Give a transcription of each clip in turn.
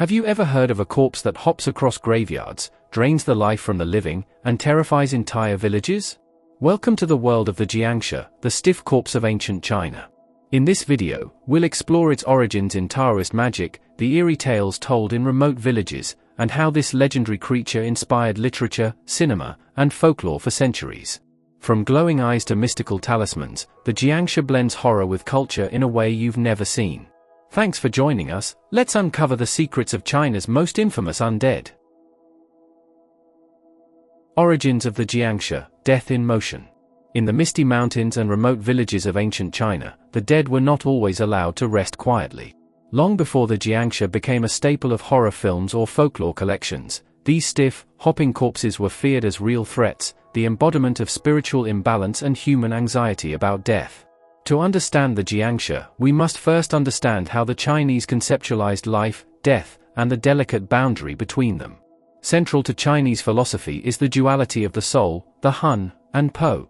Have you ever heard of a corpse that hops across graveyards, drains the life from the living, and terrifies entire villages? Welcome to the world of the Jiangshi, the stiff corpse of ancient China. In this video, we'll explore its origins in Taoist magic, the eerie tales told in remote villages, and how this legendary creature inspired literature, cinema, and folklore for centuries. From glowing eyes to mystical talismans, the Jiangshi blends horror with culture in a way you've never seen. Thanks for joining us. Let's uncover the secrets of China's most infamous undead. Origins of the Jiangshi, death in motion. In the misty mountains and remote villages of ancient China, the dead were not always allowed to rest quietly. Long before the Jiangshi became a staple of horror films or folklore collections, these stiff, hopping corpses were feared as real threats, the embodiment of spiritual imbalance and human anxiety about death. To understand the Jiangshi, we must first understand how the Chinese conceptualized life, death, and the delicate boundary between them. Central to Chinese philosophy is the duality of the soul, the hun, and po.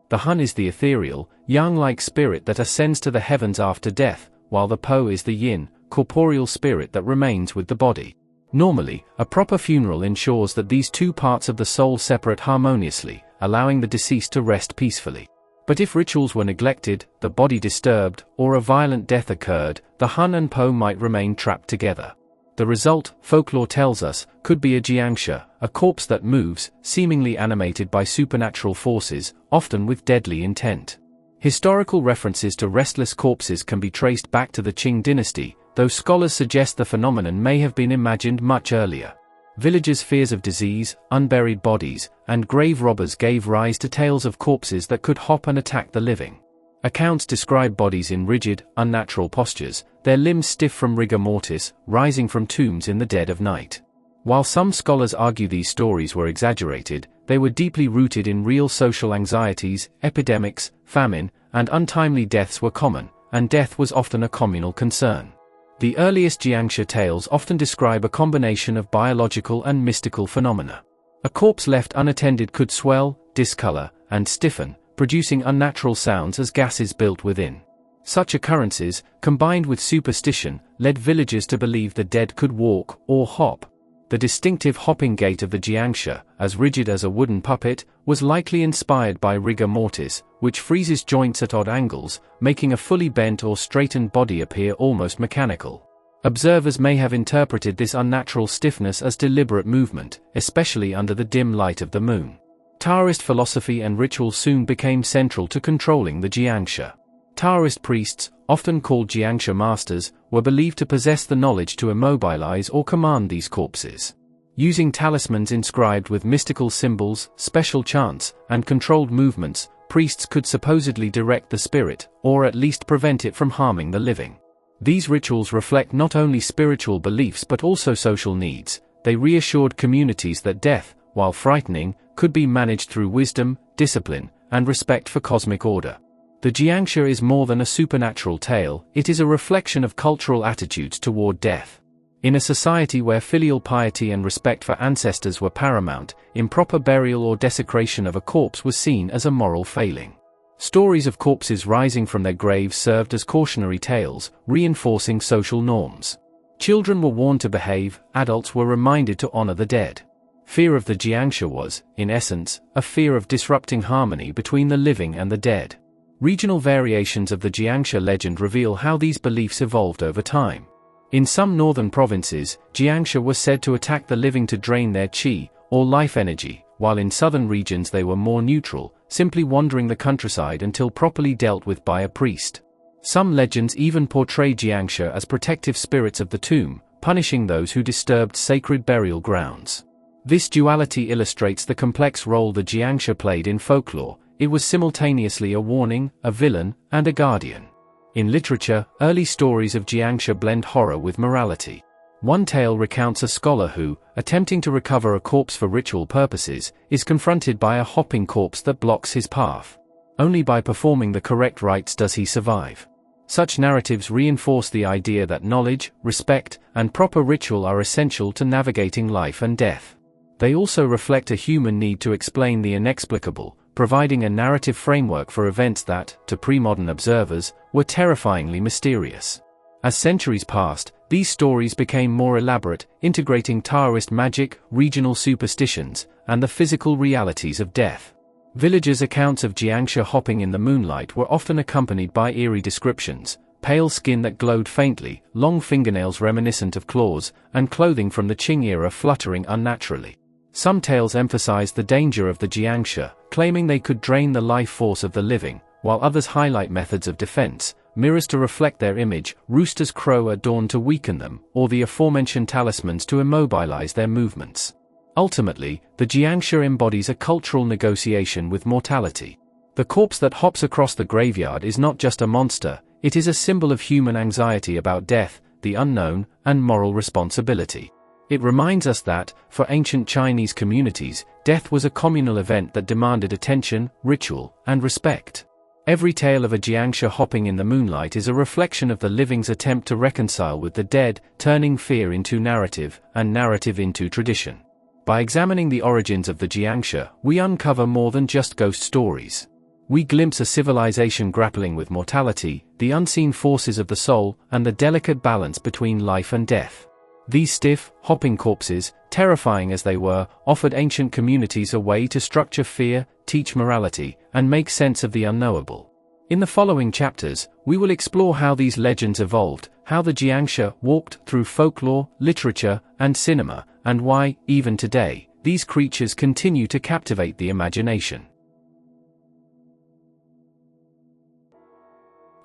The hun is the ethereal, yang-like spirit that ascends to the heavens after death, while the po is the yin, corporeal spirit that remains with the body. Normally, a proper funeral ensures that these two parts of the soul separate harmoniously, allowing the deceased to rest peacefully. But if rituals were neglected, the body disturbed, or a violent death occurred, the hun and po might remain trapped together. The result, folklore tells us, could be a Jiangshi, a corpse that moves, seemingly animated by supernatural forces, often with deadly intent. Historical references to restless corpses can be traced back to the Qing dynasty, though scholars suggest the phenomenon may have been imagined much earlier. Villagers' fears of disease, unburied bodies, and grave robbers gave rise to tales of corpses that could hop and attack the living. Accounts describe bodies in rigid, unnatural postures, their limbs stiff from rigor mortis, rising from tombs in the dead of night. While some scholars argue these stories were exaggerated, they were deeply rooted in real social anxieties. Epidemics, famine, and untimely deaths were common, and death was often a communal concern. The earliest Jiangshi tales often describe a combination of biological and mystical phenomena. A corpse left unattended could swell, discolor, and stiffen, producing unnatural sounds as gases built within. Such occurrences, combined with superstition, led villagers to believe the dead could walk or hop. The distinctive hopping gait of the Jiangshi, as rigid as a wooden puppet, was likely inspired by rigor mortis, which freezes joints at odd angles, making a fully bent or straightened body appear almost mechanical. Observers may have interpreted this unnatural stiffness as deliberate movement, especially under the dim light of the moon. Taoist philosophy and ritual soon became central to controlling the Jiangshi. Taoist priests, often called Jiangshi masters, were believed to possess the knowledge to immobilize or command these corpses. Using talismans inscribed with mystical symbols, special chants, and controlled movements, priests could supposedly direct the spirit, or at least prevent it from harming the living. These rituals reflect not only spiritual beliefs but also social needs. They reassured communities that death, while frightening, could be managed through wisdom, discipline, and respect for cosmic order. The Jiangshi is more than a supernatural tale, it is a reflection of cultural attitudes toward death. In a society where filial piety and respect for ancestors were paramount, improper burial or desecration of a corpse was seen as a moral failing. Stories of corpses rising from their graves served as cautionary tales, reinforcing social norms. Children were warned to behave, adults were reminded to honor the dead. Fear of the Jiangshi was, in essence, a fear of disrupting harmony between the living and the dead. Regional variations of the Jiangshi legend reveal how these beliefs evolved over time. In some northern provinces, Jiangshi was said to attack the living to drain their qi, or life energy, while in southern regions they were more neutral, simply wandering the countryside until properly dealt with by a priest. Some legends even portray Jiangshi as protective spirits of the tomb, punishing those who disturbed sacred burial grounds. This duality illustrates the complex role the Jiangshi played in folklore. It was simultaneously a warning, a villain, and a guardian. In literature, early stories of Jiangshi blend horror with morality. One tale recounts a scholar who, attempting to recover a corpse for ritual purposes, is confronted by a hopping corpse that blocks his path. Only by performing the correct rites does he survive. Such narratives reinforce the idea that knowledge, respect, and proper ritual are essential to navigating life and death. They also reflect a human need to explain the inexplicable, providing a narrative framework for events that, to pre-modern observers, were terrifyingly mysterious. As centuries passed, these stories became more elaborate, integrating Taoist magic, regional superstitions, and the physical realities of death. Villagers' accounts of Jiangshi hopping in the moonlight were often accompanied by eerie descriptions: pale skin that glowed faintly, long fingernails reminiscent of claws, and clothing from the Qing era fluttering unnaturally. Some tales emphasized the danger of the Jiangshi, claiming they could drain the life force of the living, while others highlight methods of defense: mirrors to reflect their image, roosters crow at dawn to weaken them, or the aforementioned talismans to immobilize their movements. Ultimately, the Jiangshi embodies a cultural negotiation with mortality. The corpse that hops across the graveyard is not just a monster, it is a symbol of human anxiety about death, the unknown, and moral responsibility. It reminds us that, for ancient Chinese communities, death was a communal event that demanded attention, ritual, and respect. Every tale of a Jiangshi hopping in the moonlight is a reflection of the living's attempt to reconcile with the dead, turning fear into narrative, and narrative into tradition. By examining the origins of the Jiangshi, we uncover more than just ghost stories. We glimpse a civilization grappling with mortality, the unseen forces of the soul, and the delicate balance between life and death. These stiff, hopping corpses, terrifying as they were, offered ancient communities a way to structure fear, teach morality, and make sense of the unknowable. In the following chapters, we will explore how these legends evolved, how the Jiangshi walked through folklore, literature, and cinema, and why, even today, these creatures continue to captivate the imagination.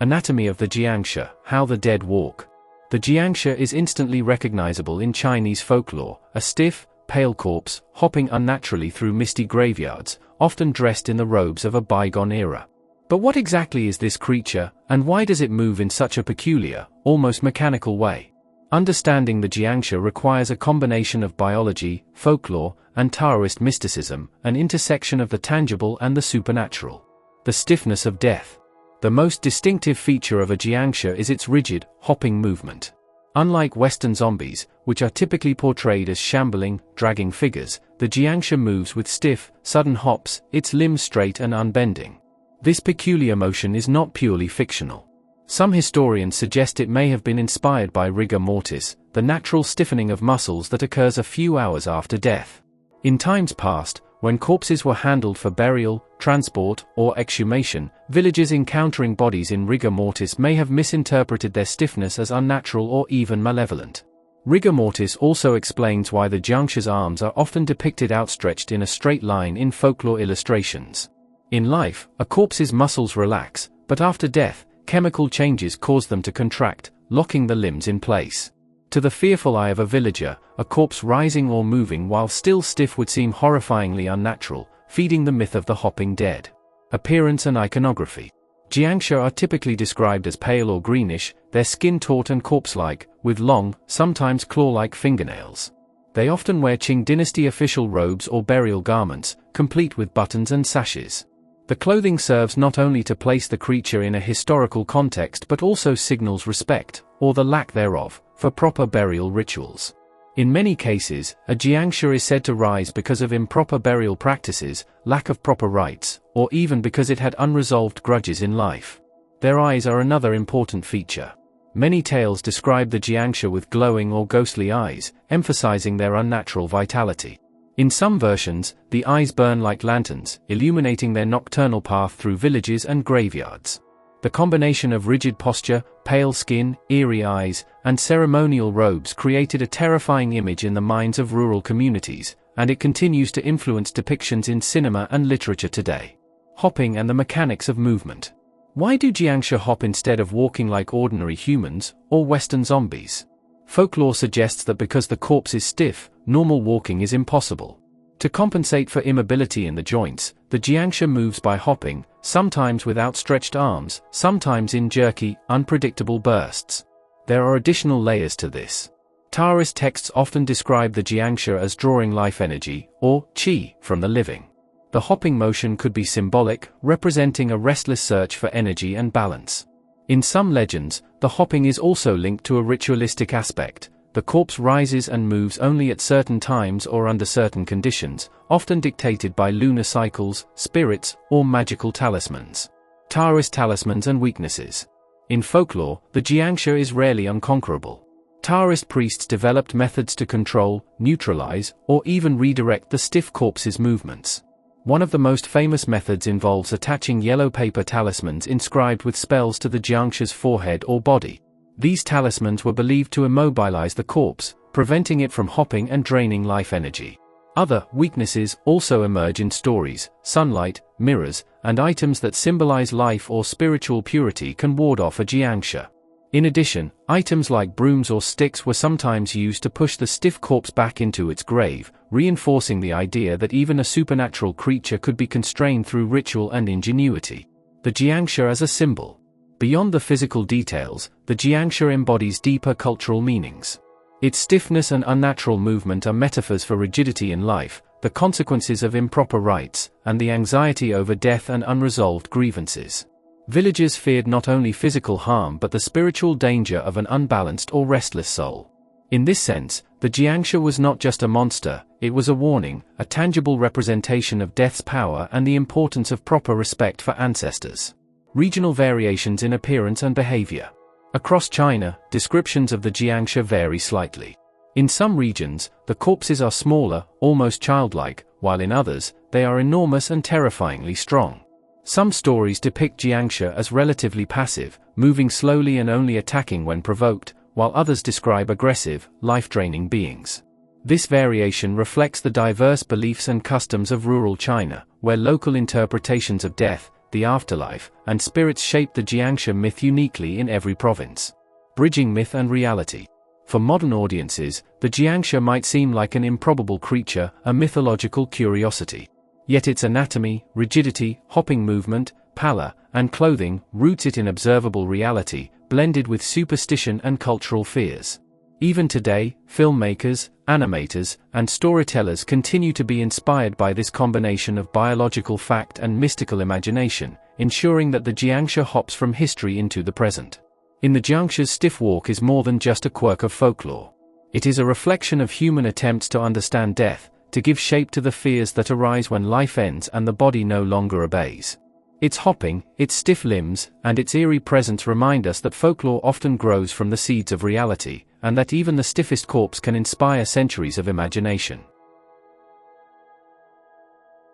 Anatomy of the Jiangshi: how the dead walk. The Jiangshi is instantly recognizable in Chinese folklore, a stiff, pale corpse, hopping unnaturally through misty graveyards, often dressed in the robes of a bygone era. But what exactly is this creature, and why does it move in such a peculiar, almost mechanical way? Understanding the Jiangshi requires a combination of biology, folklore, and Taoist mysticism, an intersection of the tangible and the supernatural. The stiffness of death. The most distinctive feature of a Jiangshi is its rigid, hopping movement. Unlike Western zombies, which are typically portrayed as shambling, dragging figures, the Jiangshi moves with stiff, sudden hops, its limbs straight and unbending. This peculiar motion is not purely fictional. Some historians suggest it may have been inspired by rigor mortis, the natural stiffening of muscles that occurs a few hours after death. In times past, when corpses were handled for burial, transport, or exhumation, villagers encountering bodies in rigor mortis may have misinterpreted their stiffness as unnatural or even malevolent. Rigor mortis also explains why the Jiangshi's arms are often depicted outstretched in a straight line in folklore illustrations. In life, a corpse's muscles relax, but after death, chemical changes cause them to contract, locking the limbs in place. To the fearful eye of a villager, a corpse rising or moving while still stiff would seem horrifyingly unnatural, feeding the myth of the hopping dead. Appearance and iconography. Jiangshi are typically described as pale or greenish, their skin taut and corpse-like, with long, sometimes claw-like fingernails. They often wear Qing dynasty official robes or burial garments, complete with buttons and sashes. The clothing serves not only to place the creature in a historical context but also signals respect, or the lack thereof, for proper burial rituals. In many cases, a Jiangshi is said to rise because of improper burial practices, lack of proper rites, or even because it had unresolved grudges in life. Their eyes are another important feature. Many tales describe the Jiangshi with glowing or ghostly eyes, emphasizing their unnatural vitality. In some versions, the eyes burn like lanterns, illuminating their nocturnal path through villages and graveyards. The combination of rigid posture, pale skin, eerie eyes, and ceremonial robes created a terrifying image in the minds of rural communities, and it continues to influence depictions in cinema and literature today. Hopping and the mechanics of movement. Why do Jiangshi hop instead of walking like ordinary humans, or Western zombies? Folklore suggests that because the corpse is stiff, normal walking is impossible. To compensate for immobility in the joints, the Jiangshi moves by hopping, sometimes with outstretched arms, sometimes in jerky, unpredictable bursts. There are additional layers to this. Taoist texts often describe the Jiangshi as drawing life energy, or qi, from the living. The hopping motion could be symbolic, representing a restless search for energy and balance. In some legends, the hopping is also linked to a ritualistic aspect. The corpse rises and moves only at certain times or under certain conditions, often dictated by lunar cycles, spirits, or magical talismans. Taoist talismans and weaknesses. In folklore, the Jiangshi is rarely unconquerable. Taoist priests developed methods to control, neutralize, or even redirect the stiff corpse's movements. One of the most famous methods involves attaching yellow paper talismans inscribed with spells to the Jiangshi's forehead or body. These talismans were believed to immobilize the corpse, preventing it from hopping and draining life energy. Other weaknesses also emerge in stories. Sunlight, mirrors, and items that symbolize life or spiritual purity can ward off a Jiangshi. In addition, items like brooms or sticks were sometimes used to push the stiff corpse back into its grave, reinforcing the idea that even a supernatural creature could be constrained through ritual and ingenuity. The Jiangshi as a symbol. Beyond the physical details, the Jiangshi embodies deeper cultural meanings. Its stiffness and unnatural movement are metaphors for rigidity in life, the consequences of improper rites, and the anxiety over death and unresolved grievances. Villagers feared not only physical harm but the spiritual danger of an unbalanced or restless soul. In this sense, the Jiangshi was not just a monster, it was a warning, a tangible representation of death's power and the importance of proper respect for ancestors. Regional variations in appearance and behavior. Across China, descriptions of the Jiangshi vary slightly. In some regions, the corpses are smaller, almost childlike, while in others, they are enormous and terrifyingly strong. Some stories depict Jiangshi as relatively passive, moving slowly and only attacking when provoked, while others describe aggressive, life-draining beings. This variation reflects the diverse beliefs and customs of rural China, where local interpretations of death, the afterlife, and spirits shape the Jiangshi myth uniquely in every province. Bridging myth and reality. For modern audiences, the Jiangshi might seem like an improbable creature, a mythological curiosity. Yet its anatomy, rigidity, hopping movement, pallor, and clothing roots it in observable reality, blended with superstition and cultural fears. Even today, filmmakers, animators, and storytellers continue to be inspired by this combination of biological fact and mystical imagination, ensuring that the Jiangshi hops from history into the present. In the Jiangshi's stiff walk is more than just a quirk of folklore. It is a reflection of human attempts to understand death, to give shape to the fears that arise when life ends and the body no longer obeys. Its hopping, its stiff limbs, and its eerie presence remind us that folklore often grows from the seeds of reality, and that even the stiffest corpse can inspire centuries of imagination.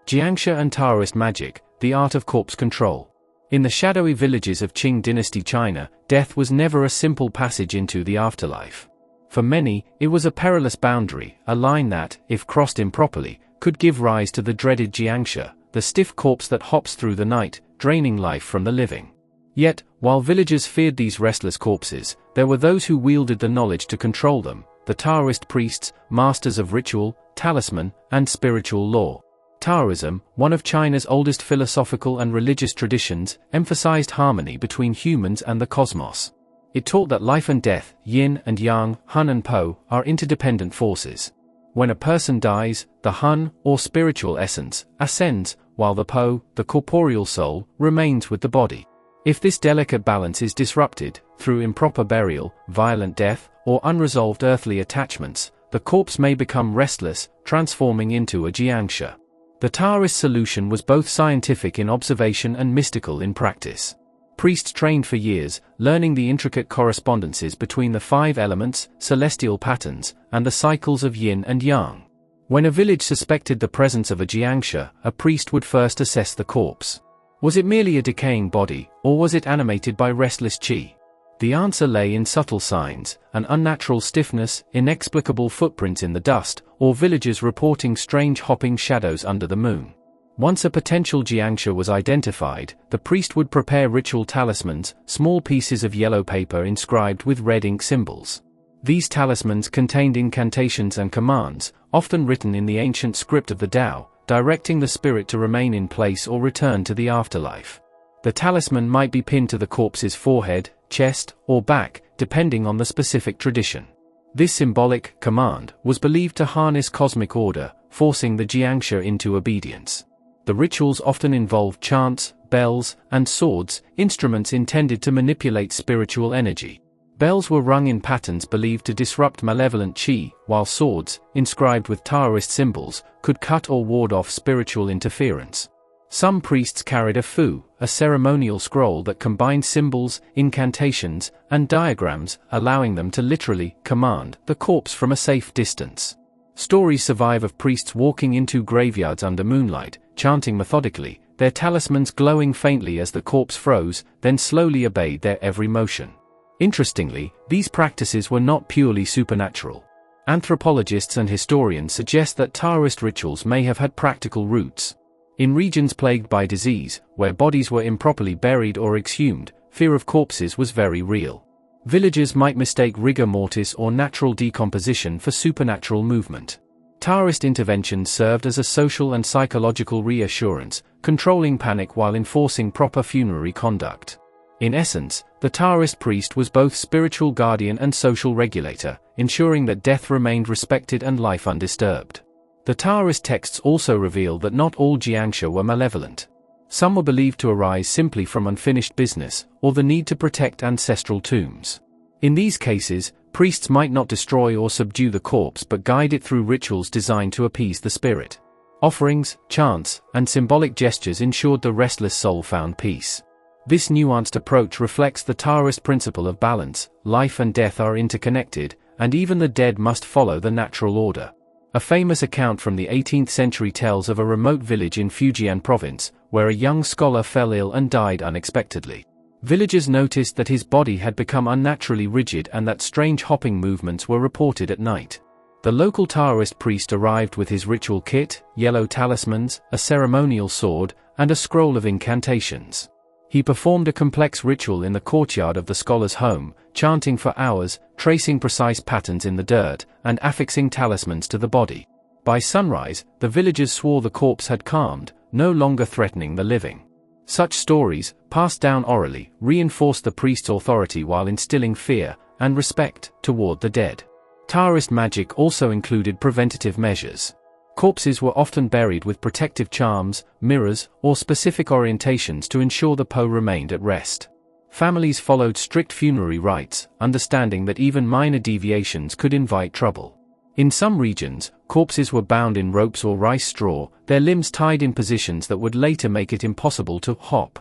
Jiangshi and Taoist magic, the art of corpse control. In the shadowy villages of Qing dynasty China, death was never a simple passage into the afterlife. For many, it was a perilous boundary, a line that, if crossed improperly, could give rise to the dreaded Jiangshi, the stiff corpse that hops through the night, draining life from the living. Yet, while villagers feared these restless corpses, there were those who wielded the knowledge to control them, the Taoist priests, masters of ritual, talisman, and spiritual lore. Taoism, one of China's oldest philosophical and religious traditions, emphasized harmony between humans and the cosmos. It taught that life and death, yin and yang, hun and po, are interdependent forces. When a person dies, the hun, or spiritual essence, ascends, while the po, the corporeal soul, remains with the body. If this delicate balance is disrupted, through improper burial, violent death, or unresolved earthly attachments, the corpse may become restless, transforming into a Jiangshi. The Taoist solution was both scientific in observation and mystical in practice. Priests trained for years, learning the intricate correspondences between the 5 elements, celestial patterns, and the cycles of yin and yang. When a village suspected the presence of a Jiangshi, a priest would first assess the corpse. Was it merely a decaying body, or was it animated by restless qi? The answer lay in subtle signs, an unnatural stiffness, inexplicable footprints in the dust, or villagers reporting strange hopping shadows under the moon. Once a potential Jiangshi was identified, the priest would prepare ritual talismans, small pieces of yellow paper inscribed with red ink symbols. These talismans contained incantations and commands, often written in the ancient script of the Tao, directing the spirit to remain in place or return to the afterlife. The talisman might be pinned to the corpse's forehead, chest, or back, depending on the specific tradition. This symbolic command was believed to harness cosmic order, forcing the Jiangshi into obedience. The rituals often involved chants, bells, and swords, instruments intended to manipulate spiritual energy. Bells were rung in patterns believed to disrupt malevolent qi, while swords, inscribed with Taoist symbols, could cut or ward off spiritual interference. Some priests carried a fu, a ceremonial scroll that combined symbols, incantations, and diagrams, allowing them to literally command the corpse from a safe distance. Stories survive of priests walking into graveyards under moonlight, chanting methodically, their talismans glowing faintly as the corpse froze, then slowly obeyed their every motion. Interestingly, these practices were not purely supernatural. Anthropologists and historians suggest that Taoist rituals may have had practical roots. In regions plagued by disease, where bodies were improperly buried or exhumed, fear of corpses was very real. Villagers might mistake rigor mortis or natural decomposition for supernatural movement. Taoist interventions served as a social and psychological reassurance, controlling panic while enforcing proper funerary conduct. In essence, the Taoist priest was both spiritual guardian and social regulator, ensuring that death remained respected and life undisturbed. The Taoist texts also reveal that not all Jiangshi were malevolent. Some were believed to arise simply from unfinished business, or the need to protect ancestral tombs. In these cases, priests might not destroy or subdue the corpse but guide it through rituals designed to appease the spirit. Offerings, chants, and symbolic gestures ensured the restless soul found peace. This nuanced approach reflects the Taoist principle of balance. Life and death are interconnected, and even the dead must follow the natural order. A famous account from the 18th century tells of a remote village in Fujian province, where a young scholar fell ill and died unexpectedly. Villagers noticed that his body had become unnaturally rigid and that strange hopping movements were reported at night. The local Taoist priest arrived with his ritual kit, yellow talismans, a ceremonial sword, and a scroll of incantations. He performed a complex ritual in the courtyard of the scholar's home, chanting for hours, tracing precise patterns in the dirt, and affixing talismans to the body. By sunrise, the villagers swore the corpse had calmed, no longer threatening the living. Such stories, passed down orally, reinforced the priest's authority while instilling fear and respect toward the dead. Taoist magic also included preventative measures. Corpses were often buried with protective charms, mirrors, or specific orientations to ensure the Po remained at rest. Families followed strict funerary rites, understanding that even minor deviations could invite trouble. In some regions, corpses were bound in ropes or rice straw, their limbs tied in positions that would later make it impossible to hop.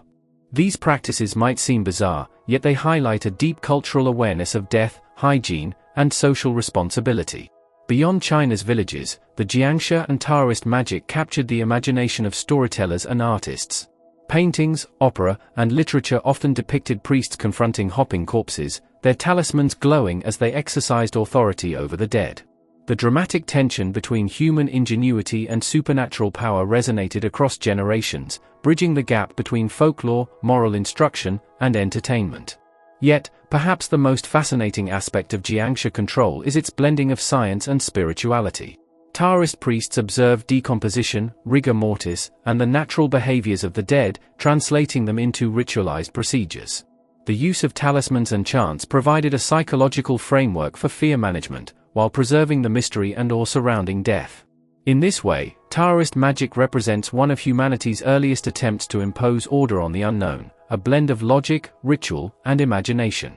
These practices might seem bizarre, yet they highlight a deep cultural awareness of death, hygiene, and social responsibility. Beyond China's villages, the Jiangshi and Taoist magic captured the imagination of storytellers and artists. Paintings, opera, and literature often depicted priests confronting hopping corpses, their talismans glowing as they exercised authority over the dead. The dramatic tension between human ingenuity and supernatural power resonated across generations, bridging the gap between folklore, moral instruction, and entertainment. Yet, perhaps the most fascinating aspect of Jiangshi control is its blending of science and spirituality. Taoist priests observed decomposition, rigor mortis, and the natural behaviors of the dead, translating them into ritualized procedures. The use of talismans and chants provided a psychological framework for fear management, while preserving the mystery and awe surrounding death. In this way, Taoist magic represents one of humanity's earliest attempts to impose order on the unknown, a blend of logic, ritual, and imagination.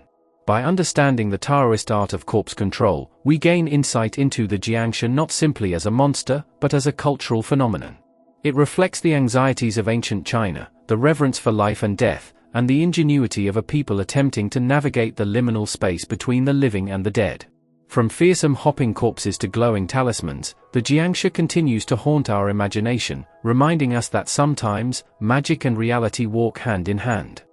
By understanding the Taoist art of corpse control, we gain insight into the Jiangshi not simply as a monster, but as a cultural phenomenon. It reflects the anxieties of ancient China, the reverence for life and death, and the ingenuity of a people attempting to navigate the liminal space between the living and the dead. From fearsome hopping corpses to glowing talismans, the Jiangshi continues to haunt our imagination, reminding us that sometimes, magic and reality walk hand in hand.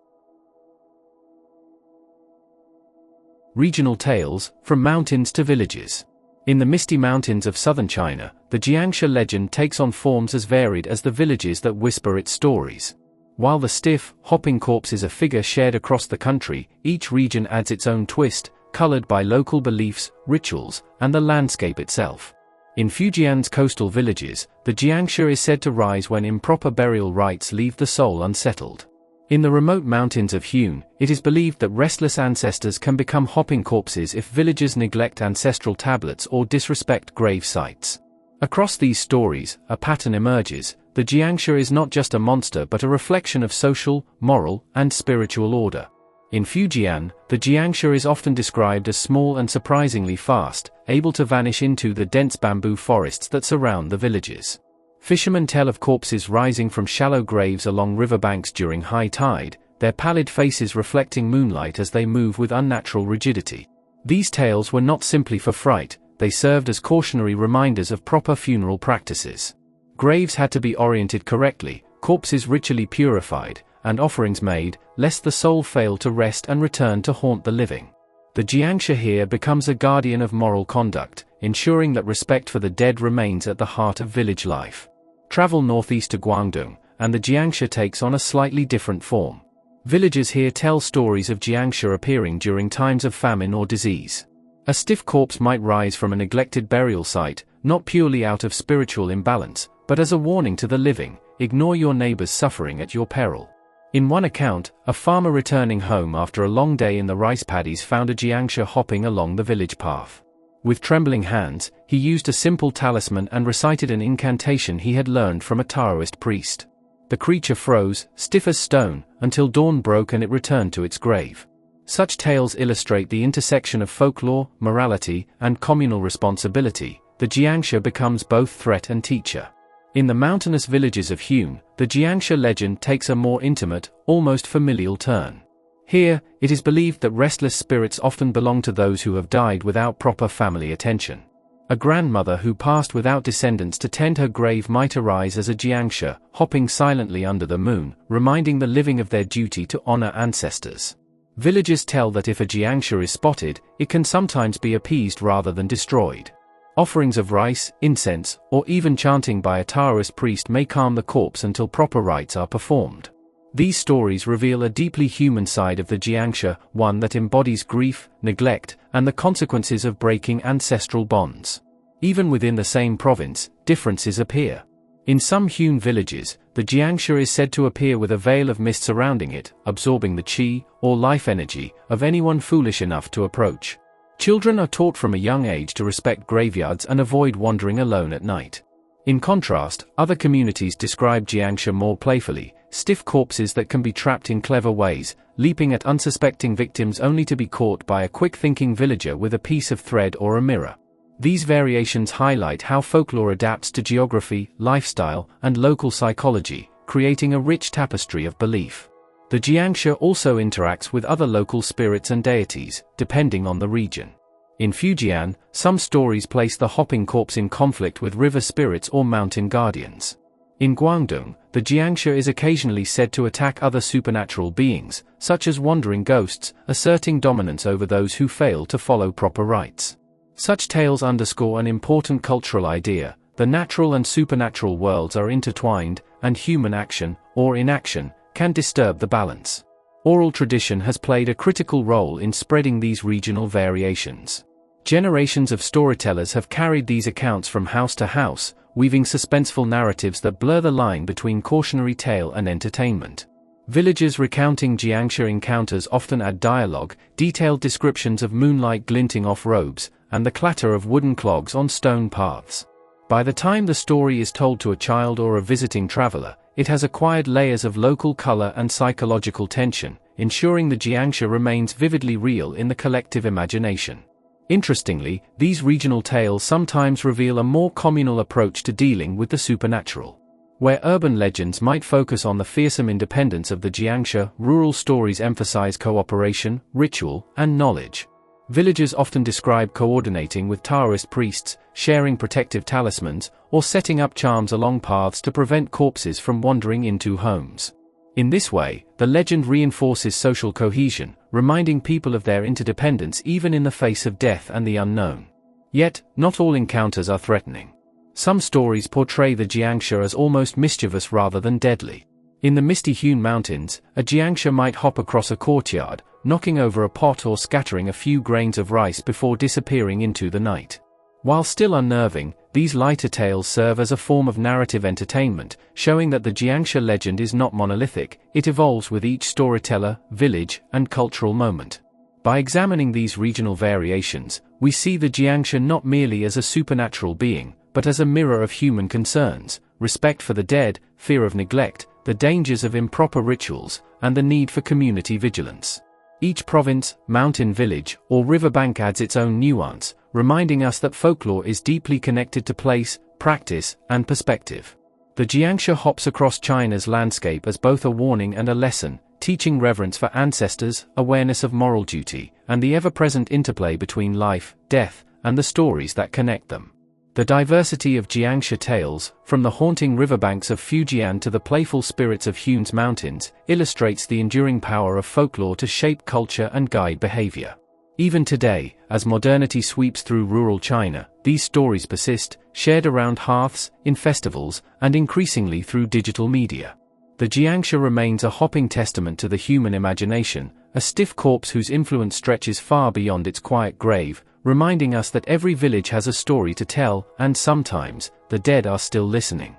Regional tales, from mountains to villages. In the misty mountains of southern China, the Jiangshi legend takes on forms as varied as the villages that whisper its stories. While the stiff, hopping corpse is a figure shared across the country, each region adds its own twist, colored by local beliefs, rituals, and the landscape itself. In Fujian's coastal villages, the Jiangshi is said to rise when improper burial rites leave the soul unsettled. In the remote mountains of Hunan, it is believed that restless ancestors can become hopping corpses if villagers neglect ancestral tablets or disrespect grave sites. Across these stories, a pattern emerges: the Jiangshi is not just a monster but a reflection of social, moral, and spiritual order. In Fujian, the Jiangshi is often described as small and surprisingly fast, able to vanish into the dense bamboo forests that surround the villages. Fishermen tell of corpses rising from shallow graves along riverbanks during high tide, their pallid faces reflecting moonlight as they move with unnatural rigidity. These tales were not simply for fright, they served as cautionary reminders of proper funeral practices. Graves had to be oriented correctly, corpses ritually purified, and offerings made, lest the soul fail to rest and return to haunt the living. The Jiangshi here becomes a guardian of moral conduct, ensuring that respect for the dead remains at the heart of village life. Travel northeast to Guangdong, and the Jiangshi takes on a slightly different form. Villagers here tell stories of Jiangshi appearing during times of famine or disease. A stiff corpse might rise from a neglected burial site, not purely out of spiritual imbalance, but as a warning to the living, ignore your neighbor's suffering at your peril. In one account, a farmer returning home after a long day in the rice paddies found a Jiangshi hopping along the village path. With trembling hands, he used a simple talisman and recited an incantation he had learned from a Taoist priest. The creature froze, stiff as stone, until dawn broke and it returned to its grave. Such tales illustrate the intersection of folklore, morality, and communal responsibility. The Jiangshi becomes both threat and teacher. In the mountainous villages of Hume, the Jiangshi legend takes a more intimate, almost familial turn. Here, it is believed that restless spirits often belong to those who have died without proper family attention. A grandmother who passed without descendants to tend her grave might arise as a Jiangshi, hopping silently under the moon, reminding the living of their duty to honor ancestors. Villagers tell that if a Jiangshi is spotted, it can sometimes be appeased rather than destroyed. Offerings of rice, incense, or even chanting by a Taoist priest may calm the corpse until proper rites are performed. These stories reveal a deeply human side of the Jiangshi, one that embodies grief, neglect, and the consequences of breaking ancestral bonds. Even within the same province, differences appear. In some Hume villages, the Jiangshi is said to appear with a veil of mist surrounding it, absorbing the qi, or life energy, of anyone foolish enough to approach. Children are taught from a young age to respect graveyards and avoid wandering alone at night. In contrast, other communities describe Jiangshi more playfully, stiff corpses that can be trapped in clever ways, leaping at unsuspecting victims only to be caught by a quick-thinking villager with a piece of thread or a mirror. These variations highlight how folklore adapts to geography, lifestyle, and local psychology, creating a rich tapestry of belief. The Jiangshi also interacts with other local spirits and deities, depending on the region. In Fujian, some stories place the hopping corpse in conflict with river spirits or mountain guardians. In Guangdong, the Jiangshi is occasionally said to attack other supernatural beings, such as wandering ghosts, asserting dominance over those who fail to follow proper rites. Such tales underscore an important cultural idea: the natural and supernatural worlds are intertwined, and human action, or inaction, can disturb the balance. Oral tradition has played a critical role in spreading these regional variations. Generations of storytellers have carried these accounts from house to house, weaving suspenseful narratives that blur the line between cautionary tale and entertainment. Villagers recounting Jiangshi encounters often add dialogue, detailed descriptions of moonlight glinting off robes, and the clatter of wooden clogs on stone paths. By the time the story is told to a child or a visiting traveler, it has acquired layers of local color and psychological tension, ensuring the Jiangshi remains vividly real in the collective imagination. Interestingly, these regional tales sometimes reveal a more communal approach to dealing with the supernatural. Where urban legends might focus on the fearsome independence of the Jiangshi, rural stories emphasize cooperation, ritual, and knowledge. Villagers often describe coordinating with Taoist priests, sharing protective talismans, or setting up charms along paths to prevent corpses from wandering into homes. In this way, the legend reinforces social cohesion, reminding people of their interdependence even in the face of death and the unknown. Yet, not all encounters are threatening. Some stories portray the Jiangshi as almost mischievous rather than deadly. In the misty Hume Mountains, a Jiangshi might hop across a courtyard, knocking over a pot or scattering a few grains of rice before disappearing into the night. While still unnerving, these lighter tales serve as a form of narrative entertainment, showing that the Jiangshi legend is not monolithic, it evolves with each storyteller, village, and cultural moment. By examining these regional variations, we see the Jiangshi not merely as a supernatural being, but as a mirror of human concerns: respect for the dead, fear of neglect, the dangers of improper rituals, and the need for community vigilance. Each province, mountain village, or riverbank adds its own nuance, reminding us that folklore is deeply connected to place, practice, and perspective. The Jiangshi hops across China's landscape as both a warning and a lesson, teaching reverence for ancestors, awareness of moral duty, and the ever-present interplay between life, death, and the stories that connect them. The diversity of Jiangshi tales, from the haunting riverbanks of Fujian to the playful spirits of Hune's mountains, illustrates the enduring power of folklore to shape culture and guide behavior. Even today, as modernity sweeps through rural China, these stories persist, shared around hearths, in festivals, and increasingly through digital media. The Jiangshi remains a hopping testament to the human imagination, a stiff corpse whose influence stretches far beyond its quiet grave, reminding us that every village has a story to tell, and sometimes, the dead are still listening.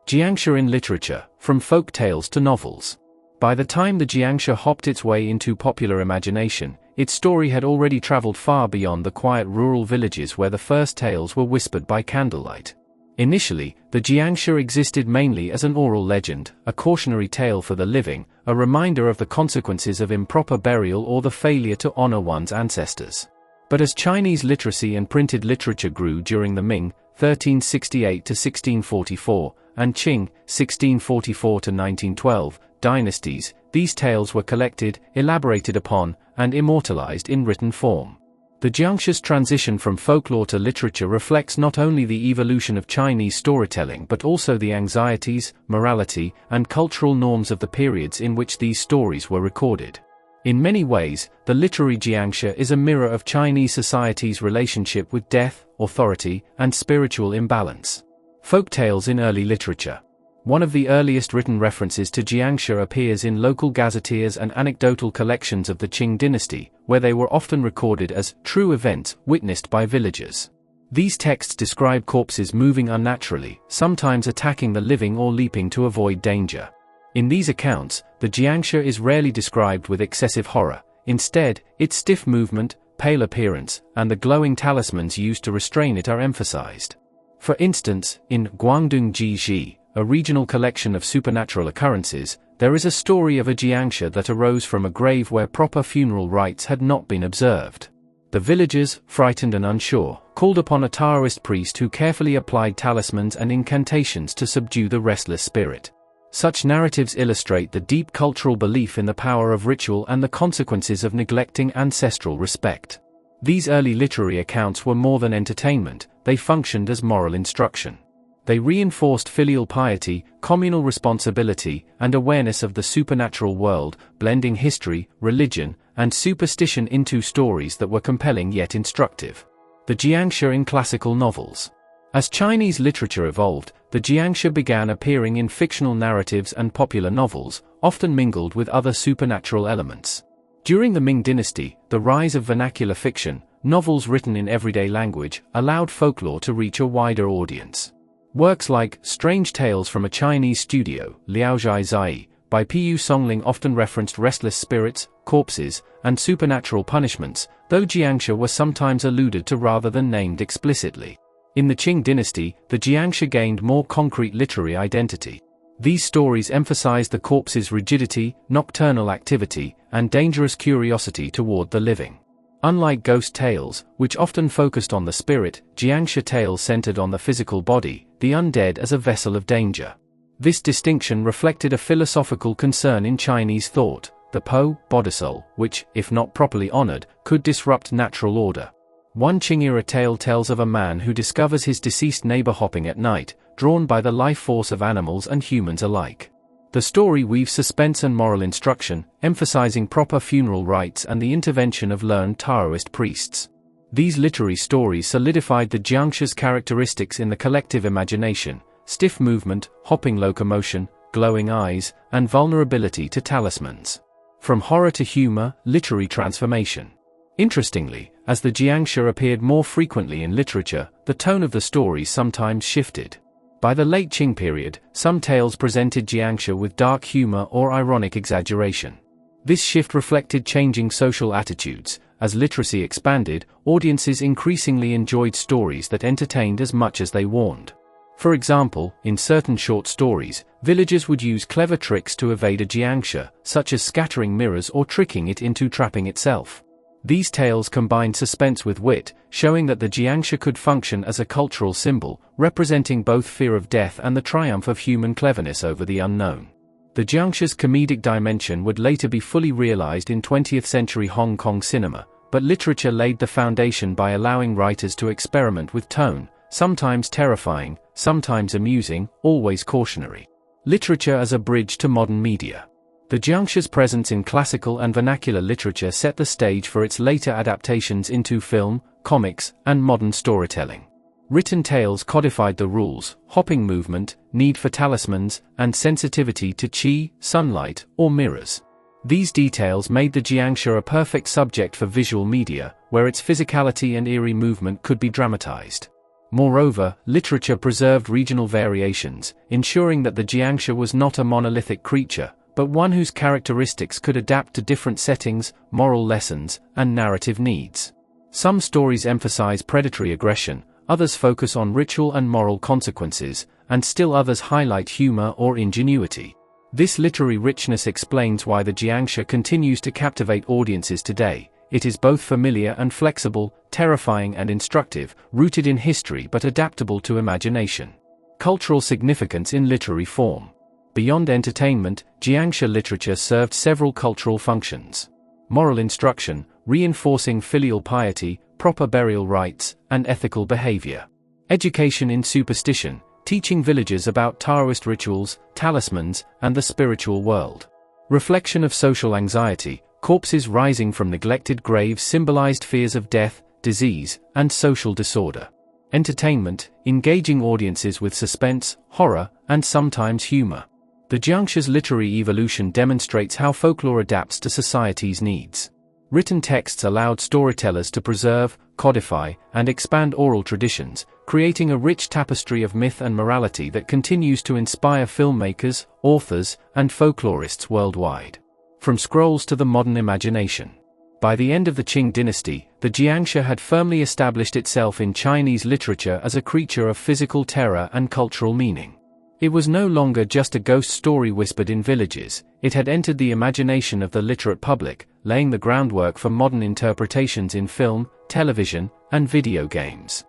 Jiangshi in literature, from folk tales to novels. By the time the Jiangshi hopped its way into popular imagination, its story had already traveled far beyond the quiet rural villages where the first tales were whispered by candlelight. Initially, the Jiangshi existed mainly as an oral legend, a cautionary tale for the living, a reminder of the consequences of improper burial or the failure to honor one's ancestors. But as Chinese literacy and printed literature grew during the Ming, 1368 to 1644, and Qing, 1644 to 1912, dynasties, these tales were collected, elaborated upon, and immortalized in written form. The Jiangshi's transition from folklore to literature reflects not only the evolution of Chinese storytelling but also the anxieties, morality, and cultural norms of the periods in which these stories were recorded. In many ways, the literary Jiangshi is a mirror of Chinese society's relationship with death, authority, and spiritual imbalance. Folk tales in early literature. One of the earliest written references to Jiangshi appears in local gazetteers and anecdotal collections of the Qing dynasty, where they were often recorded as true events witnessed by villagers. These texts describe corpses moving unnaturally, sometimes attacking the living or leaping to avoid danger. In these accounts, the Jiangshi is rarely described with excessive horror. Instead, its stiff movement, pale appearance, and the glowing talismans used to restrain it are emphasized. For instance, in Guangdong Ji, a regional collection of supernatural occurrences, there is a story of a Jiangshi that arose from a grave where proper funeral rites had not been observed. The villagers, frightened and unsure, called upon a Taoist priest who carefully applied talismans and incantations to subdue the restless spirit. Such narratives illustrate the deep cultural belief in the power of ritual and the consequences of neglecting ancestral respect. These early literary accounts were more than entertainment, they functioned as moral instruction. They reinforced filial piety, communal responsibility, and awareness of the supernatural world, blending history, religion, and superstition into stories that were compelling yet instructive. The Jiangshi in classical novels. As Chinese literature evolved, the Jiangshi began appearing in fictional narratives and popular novels, often mingled with other supernatural elements. During the Ming dynasty, the rise of vernacular fiction, novels written in everyday language, allowed folklore to reach a wider audience. Works like Strange Tales from a Chinese Studio, Liaozhai Zai, by Pu Songling often referenced restless spirits, corpses, and supernatural punishments, though Jiangshi were sometimes alluded to rather than named explicitly. In the Qing dynasty, the Jiangshi gained more concrete literary identity. These stories emphasized the corpse's rigidity, nocturnal activity, and dangerous curiosity toward the living. Unlike ghost tales, which often focused on the spirit, Jiangshi tales centered on the physical body, the undead as a vessel of danger. This distinction reflected a philosophical concern in Chinese thought, the body soul, which, if not properly honored, could disrupt natural order. One Qing-era tale tells of a man who discovers his deceased neighbor hopping at night, drawn by the life force of animals and humans alike. The story weaves suspense and moral instruction, emphasizing proper funeral rites and the intervention of learned Taoist priests. These literary stories solidified the Jiangshi's characteristics in the collective imagination: stiff movement, hopping locomotion, glowing eyes, and vulnerability to talismans. From horror to humor, literary transformation. Interestingly, as the Jiangshi appeared more frequently in literature, the tone of the stories sometimes shifted. By the late Qing period, some tales presented Jiangshi with dark humor or ironic exaggeration. This shift reflected changing social attitudes. As literacy expanded, audiences increasingly enjoyed stories that entertained as much as they warned. For example, in certain short stories, villagers would use clever tricks to evade a Jiangshi, such as scattering mirrors or tricking it into trapping itself. These tales combined suspense with wit, showing that the Jiangshi could function as a cultural symbol, representing both fear of death and the triumph of human cleverness over the unknown. The Jiangshi's comedic dimension would later be fully realized in 20th-century Hong Kong cinema, but literature laid the foundation by allowing writers to experiment with tone, sometimes terrifying, sometimes amusing, always cautionary. Literature as a bridge to modern media. The Jiangshi's presence in classical and vernacular literature set the stage for its later adaptations into film, comics, and modern storytelling. Written tales codified the rules, hopping movement, need for talismans, and sensitivity to qi, sunlight, or mirrors. These details made the Jiangshi a perfect subject for visual media, where its physicality and eerie movement could be dramatized. Moreover, literature preserved regional variations, ensuring that the Jiangshi was not a monolithic creature, but one whose characteristics could adapt to different settings, moral lessons, and narrative needs. Some stories emphasize predatory aggression, others focus on ritual and moral consequences, and still others highlight humor or ingenuity. This literary richness explains why the Jiangshi continues to captivate audiences today. It is both familiar and flexible, terrifying and instructive, rooted in history but adaptable to imagination. Cultural significance in literary form. Beyond entertainment, Jiangshi literature served several cultural functions. Moral instruction, reinforcing filial piety, proper burial rites, and ethical behavior. Education in superstition, teaching villagers about Taoist rituals, talismans, and the spiritual world. Reflection of social anxiety, corpses rising from neglected graves symbolized fears of death, disease, and social disorder. Entertainment, engaging audiences with suspense, horror, and sometimes humor. The Jiangshi's literary evolution demonstrates how folklore adapts to society's needs. Written texts allowed storytellers to preserve, codify, and expand oral traditions, creating a rich tapestry of myth and morality that continues to inspire filmmakers, authors, and folklorists worldwide. From scrolls to the modern imagination. By the end of the Qing dynasty, the Jiangshi had firmly established itself in Chinese literature as a creature of physical terror and cultural meaning. It was no longer just a ghost story whispered in villages, it had entered the imagination of the literate public, laying the groundwork for modern interpretations in film, television, and video games.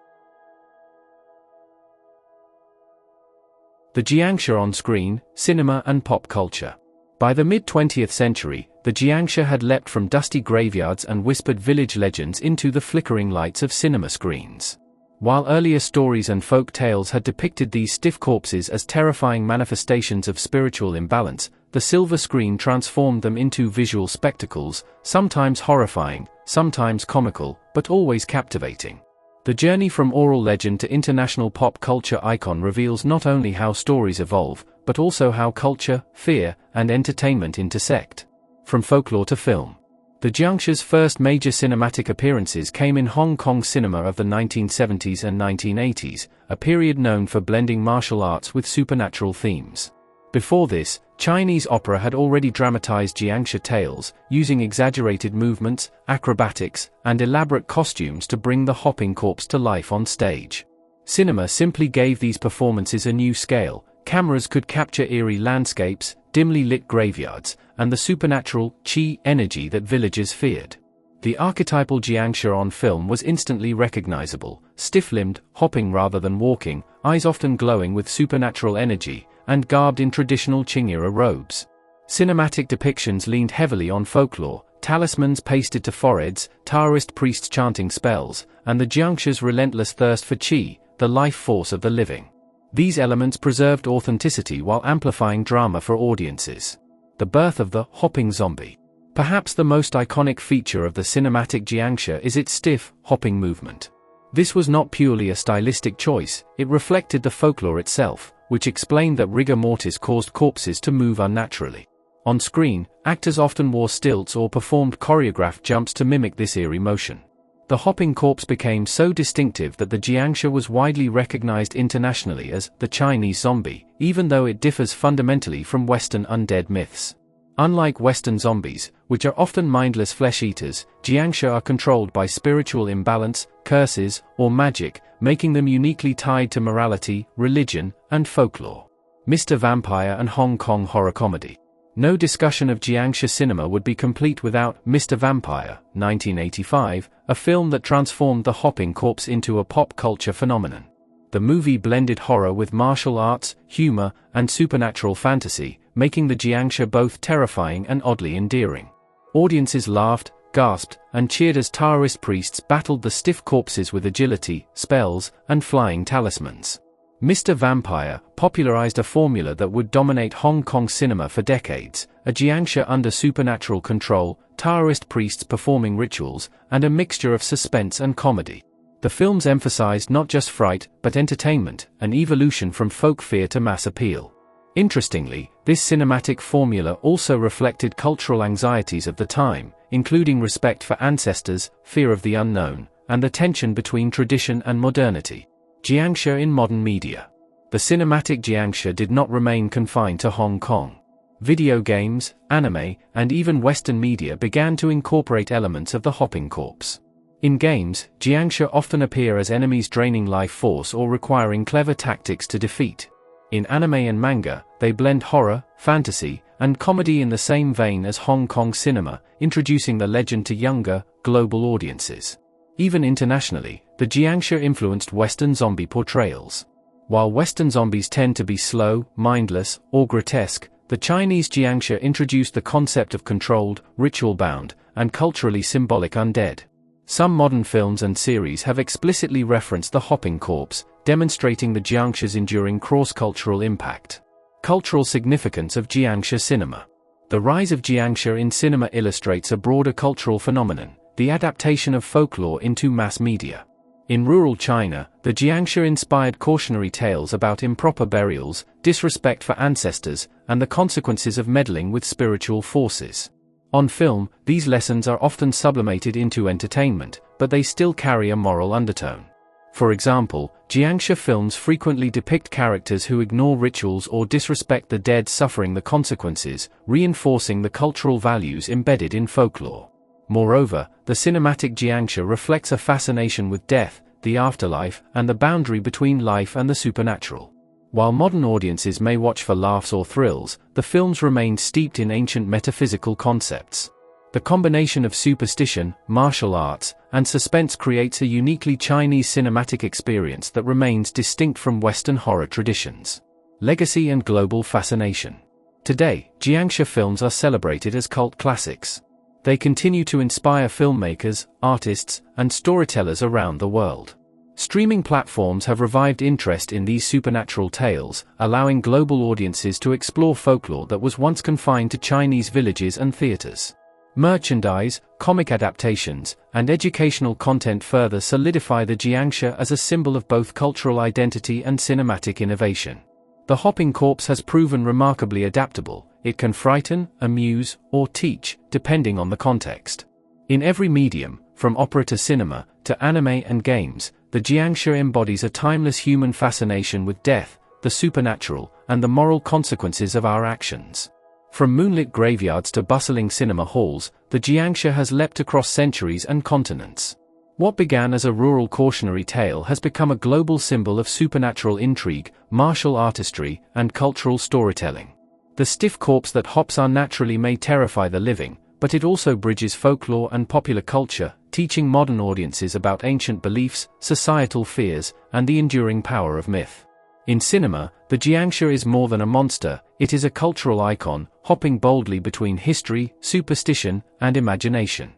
The Jiangshi on screen, cinema and pop culture. By the mid-20th century, the Jiangshi had leapt from dusty graveyards and whispered village legends into the flickering lights of cinema screens. While earlier stories and folk tales had depicted these stiff corpses as terrifying manifestations of spiritual imbalance, the silver screen transformed them into visual spectacles, sometimes horrifying, sometimes comical, but always captivating. The journey from oral legend to international pop culture icon reveals not only how stories evolve, but also how culture, fear, and entertainment intersect. From folklore to film. The Jiangshi's first major cinematic appearances came in Hong Kong cinema of the 1970s and 1980s, a period known for blending martial arts with supernatural themes. Before this, Chinese opera had already dramatized Jiangshi tales, using exaggerated movements, acrobatics, and elaborate costumes to bring the hopping corpse to life on stage. Cinema simply gave these performances a new scale. Cameras could capture eerie landscapes, dimly lit graveyards, and the supernatural qi energy that villagers feared. The archetypal Jiangshi on film was instantly recognizable, stiff-limbed, hopping rather than walking, eyes often glowing with supernatural energy, and garbed in traditional Qing-era robes. Cinematic depictions leaned heavily on folklore, talismans pasted to foreheads, Taoist priests chanting spells, and the Jiangshi's relentless thirst for qi, the life force of the living. These elements preserved authenticity while amplifying drama for audiences. The birth of the hopping zombie. Perhaps the most iconic feature of the cinematic Jiangshi is its stiff, hopping movement. This was not purely a stylistic choice, it reflected the folklore itself, which explained that rigor mortis caused corpses to move unnaturally. On screen, actors often wore stilts or performed choreographed jumps to mimic this eerie motion. The hopping corpse became so distinctive that the Jiangshi was widely recognized internationally as the Chinese zombie, even though it differs fundamentally from Western undead myths. Unlike Western zombies, which are often mindless flesh-eaters, Jiangshi are controlled by spiritual imbalance, curses, or magic, making them uniquely tied to morality, religion, and folklore. Mr. Vampire and Hong Kong horror comedy. No discussion of Jiangshi cinema would be complete without Mr. Vampire, 1985, a film that transformed the hopping corpse into a pop culture phenomenon. The movie blended horror with martial arts, humor, and supernatural fantasy, making the Jiangshi both terrifying and oddly endearing. Audiences laughed, gasped, and cheered as Taoist priests battled the stiff corpses with agility, spells, and flying talismans. Mr. Vampire popularized a formula that would dominate Hong Kong cinema for decades: a Jiangshi under supernatural control, Taoist priests performing rituals, and a mixture of suspense and comedy. The films emphasized not just fright, but entertainment, an evolution from folk fear to mass appeal. Interestingly, this cinematic formula also reflected cultural anxieties of the time, including respect for ancestors, fear of the unknown, and the tension between tradition and modernity. Jiangshi in modern media. The cinematic Jiangshi did not remain confined to Hong Kong. Video games, anime, and even Western media began to incorporate elements of the hopping corpse. In games, Jiangshi often appear as enemies draining life force or requiring clever tactics to defeat. In anime and manga, they blend horror, fantasy, and comedy in the same vein as Hong Kong cinema, introducing the legend to younger, global audiences. Even internationally, the Jiangshi influenced Western zombie portrayals. While Western zombies tend to be slow, mindless, or grotesque, the Chinese Jiangshi introduced the concept of controlled, ritual-bound, and culturally symbolic undead. Some modern films and series have explicitly referenced the hopping corpse, demonstrating the Jiangshi's enduring cross-cultural impact. Cultural significance of Jiangshi cinema. The rise of Jiangshi in cinema illustrates a broader cultural phenomenon: the adaptation of folklore into mass media. In rural China, the Jiangshi inspired cautionary tales about improper burials, disrespect for ancestors, and the consequences of meddling with spiritual forces. On film, these lessons are often sublimated into entertainment, but they still carry a moral undertone. For example, Jiangshi films frequently depict characters who ignore rituals or disrespect the dead suffering the consequences, reinforcing the cultural values embedded in folklore. Moreover, the cinematic Jiangshi reflects a fascination with death, the afterlife, and the boundary between life and the supernatural. While modern audiences may watch for laughs or thrills, the films remain steeped in ancient metaphysical concepts. The combination of superstition, martial arts, and suspense creates a uniquely Chinese cinematic experience that remains distinct from Western horror traditions. Legacy and global fascination. Today, Jiangshi films are celebrated as cult classics. They continue to inspire filmmakers, artists, and storytellers around the world. Streaming platforms have revived interest in these supernatural tales, allowing global audiences to explore folklore that was once confined to Chinese villages and theaters. Merchandise, comic adaptations, and educational content further solidify the Jiangshi as a symbol of both cultural identity and cinematic innovation. The hopping corpse has proven remarkably adaptable. It can frighten, amuse, or teach, depending on the context. In every medium, from opera to cinema, to anime and games, the Jiangshi embodies a timeless human fascination with death, the supernatural, and the moral consequences of our actions. From moonlit graveyards to bustling cinema halls, the Jiangshi has leapt across centuries and continents. What began as a rural cautionary tale has become a global symbol of supernatural intrigue, martial artistry, and cultural storytelling. The stiff corpse that hops unnaturally may terrify the living, but it also bridges folklore and popular culture, teaching modern audiences about ancient beliefs, societal fears, and the enduring power of myth. In cinema, the Jiangshi is more than a monster, it is a cultural icon, hopping boldly between history, superstition, and imagination.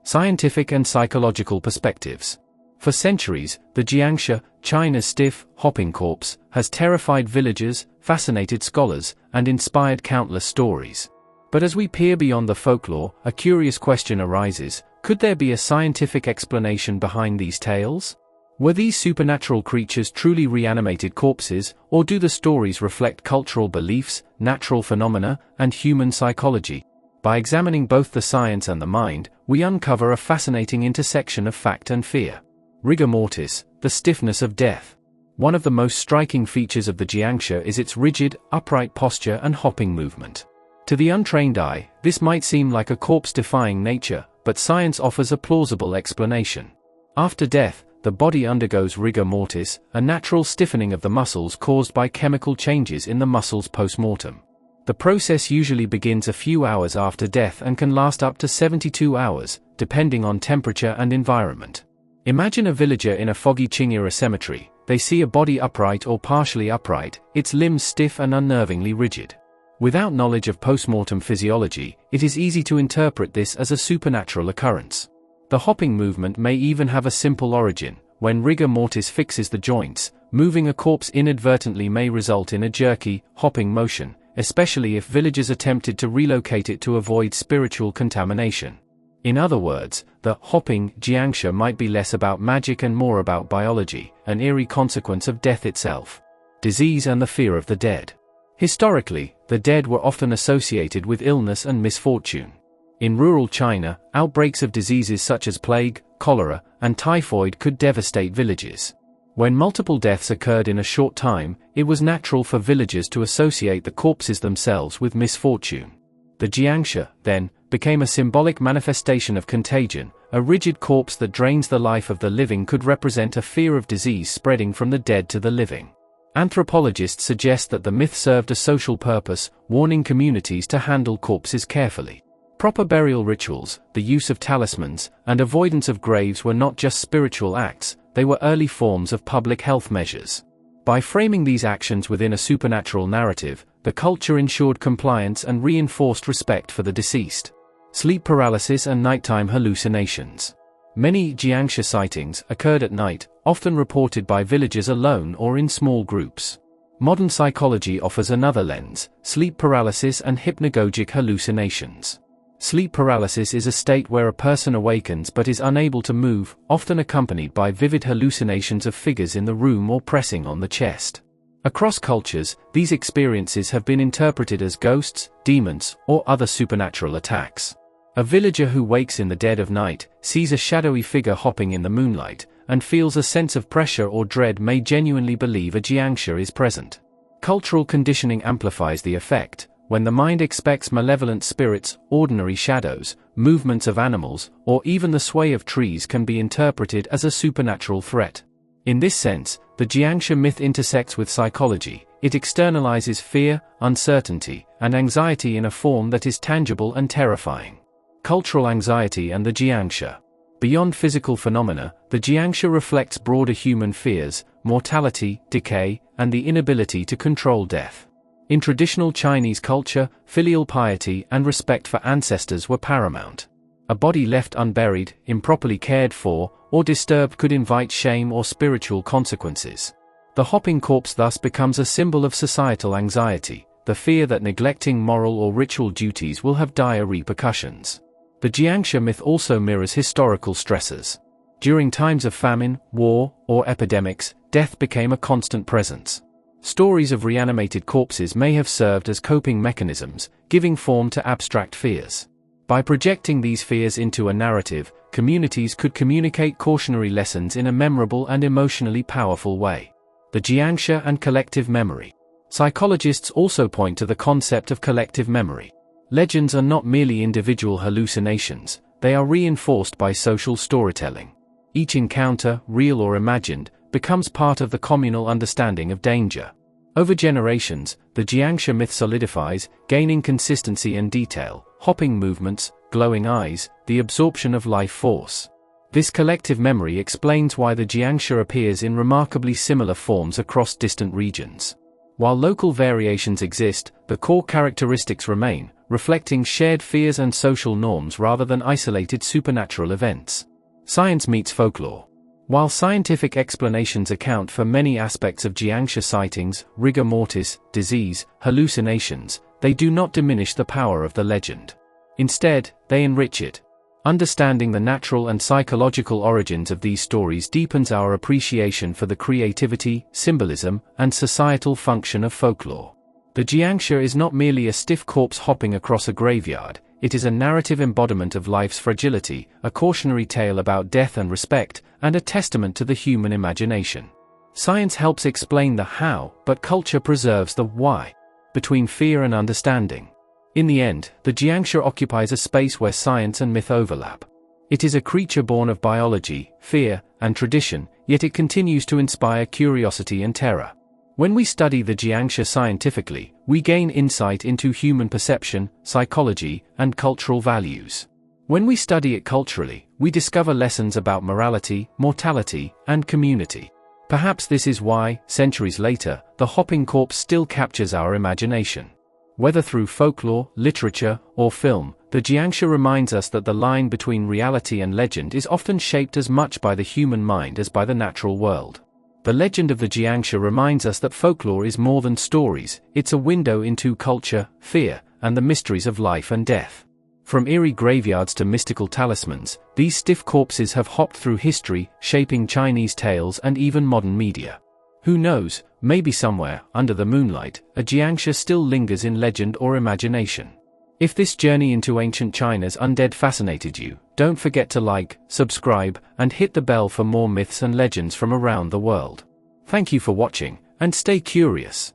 Scientific and psychological perspectives. For centuries, the Jiangshi, China's stiff, hopping corpse, has terrified villagers, fascinated scholars, and inspired countless stories. But as we peer beyond the folklore, a curious question arises: could there be a scientific explanation behind these tales? Were these supernatural creatures truly reanimated corpses, or do the stories reflect cultural beliefs, natural phenomena, and human psychology? By examining both the science and the mind, we uncover a fascinating intersection of fact and fear. Rigor mortis, the stiffness of death. One of the most striking features of the Jiangshi is its rigid, upright posture and hopping movement. To the untrained eye, this might seem like a corpse defying nature, but science offers a plausible explanation. After death, the body undergoes rigor mortis, a natural stiffening of the muscles caused by chemical changes in the muscles post-mortem. The process usually begins a few hours after death and can last up to 72 hours, depending on temperature and environment. Imagine a villager in a foggy Qingyue cemetery. They see a body upright or partially upright, its limbs stiff and unnervingly rigid. Without knowledge of post-mortem physiology, it is easy to interpret this as a supernatural occurrence. The hopping movement may even have a simple origin. When rigor mortis fixes the joints, moving a corpse inadvertently may result in a jerky, hopping motion, especially if villagers attempted to relocate it to avoid spiritual contamination. In other words, the hopping Jiangshi might be less about magic and more about biology, an eerie consequence of death itself. Disease and the fear of the dead. Historically, the dead were often associated with illness and misfortune. In rural China, outbreaks of diseases such as plague, cholera, and typhoid could devastate villages. When multiple deaths occurred in a short time, it was natural for villagers to associate the corpses themselves with misfortune. The Jiangshi, then, became a symbolic manifestation of contagion. A rigid corpse that drains the life of the living could represent a fear of disease spreading from the dead to the living. Anthropologists suggest that the myth served a social purpose, warning communities to handle corpses carefully. Proper burial rituals, the use of talismans, and avoidance of graves were not just spiritual acts, they were early forms of public health measures. By framing these actions within a supernatural narrative, the culture ensured compliance and reinforced respect for the deceased. Sleep paralysis and nighttime hallucinations. Many Jiangshi sightings occurred at night, often reported by villagers alone or in small groups. Modern psychology offers another lens: sleep paralysis and hypnagogic hallucinations. Sleep paralysis is a state where a person awakens but is unable to move, often accompanied by vivid hallucinations of figures in the room or pressing on the chest. Across cultures, these experiences have been interpreted as ghosts, demons, or other supernatural attacks. A villager who wakes in the dead of night, sees a shadowy figure hopping in the moonlight, and feels a sense of pressure or dread may genuinely believe a Jiangshi is present. Cultural conditioning amplifies the effect. When the mind expects malevolent spirits, ordinary shadows, movements of animals, or even the sway of trees can be interpreted as a supernatural threat. In this sense, the Jiangshi myth intersects with psychology. It externalizes fear, uncertainty, and anxiety in a form that is tangible and terrifying. Cultural anxiety and the Jiangshi. Beyond physical phenomena, the Jiangshi reflects broader human fears, mortality, decay, and the inability to control death. In traditional Chinese culture, filial piety and respect for ancestors were paramount. A body left unburied, improperly cared for, or disturbed could invite shame or spiritual consequences. The hopping corpse thus becomes a symbol of societal anxiety, the fear that neglecting moral or ritual duties will have dire repercussions. The Jiangshi myth also mirrors historical stresses. During times of famine, war, or epidemics, death became a constant presence. Stories of reanimated corpses may have served as coping mechanisms, giving form to abstract fears. By projecting these fears into a narrative, communities could communicate cautionary lessons in a memorable and emotionally powerful way. The Jiangshi and collective memory. Psychologists also point to the concept of collective memory. Legends are not merely individual hallucinations, they are reinforced by social storytelling. Each encounter, real or imagined, becomes part of the communal understanding of danger. Over generations, the Jiangshi myth solidifies, gaining consistency and detail, hopping movements, glowing eyes, the absorption of life force. This collective memory explains why the Jiangshi appears in remarkably similar forms across distant regions. While local variations exist, the core characteristics remain, reflecting shared fears and social norms rather than isolated supernatural events. Science meets folklore. While scientific explanations account for many aspects of Jiangshi sightings, rigor mortis, disease, hallucinations, they do not diminish the power of the legend. Instead, they enrich it. Understanding the natural and psychological origins of these stories deepens our appreciation for the creativity, symbolism, and societal function of folklore. The Jiangshi is not merely a stiff corpse hopping across a graveyard, it is a narrative embodiment of life's fragility, a cautionary tale about death and respect, and a testament to the human imagination. Science helps explain the how, but culture preserves the why. Between fear and understanding. In the end, the Jiangshi occupies a space where science and myth overlap. It is a creature born of biology, fear, and tradition, yet it continues to inspire curiosity and terror. When we study the Jiangshi scientifically, we gain insight into human perception, psychology, and cultural values. When we study it culturally, we discover lessons about morality, mortality, and community. Perhaps this is why, centuries later, the hopping corpse still captures our imagination. Whether through folklore, literature, or film, the Jiangshi reminds us that the line between reality and legend is often shaped as much by the human mind as by the natural world. The legend of the Jiangshi reminds us that folklore is more than stories, it's a window into culture, fear, and the mysteries of life and death. From eerie graveyards to mystical talismans, these stiff corpses have hopped through history, shaping Chinese tales and even modern media. Who knows, maybe somewhere, under the moonlight, a Jiangshi still lingers in legend or imagination. If this journey into ancient China's undead fascinated you, don't forget to like, subscribe, and hit the bell for more myths and legends from around the world. Thank you for watching, and stay curious.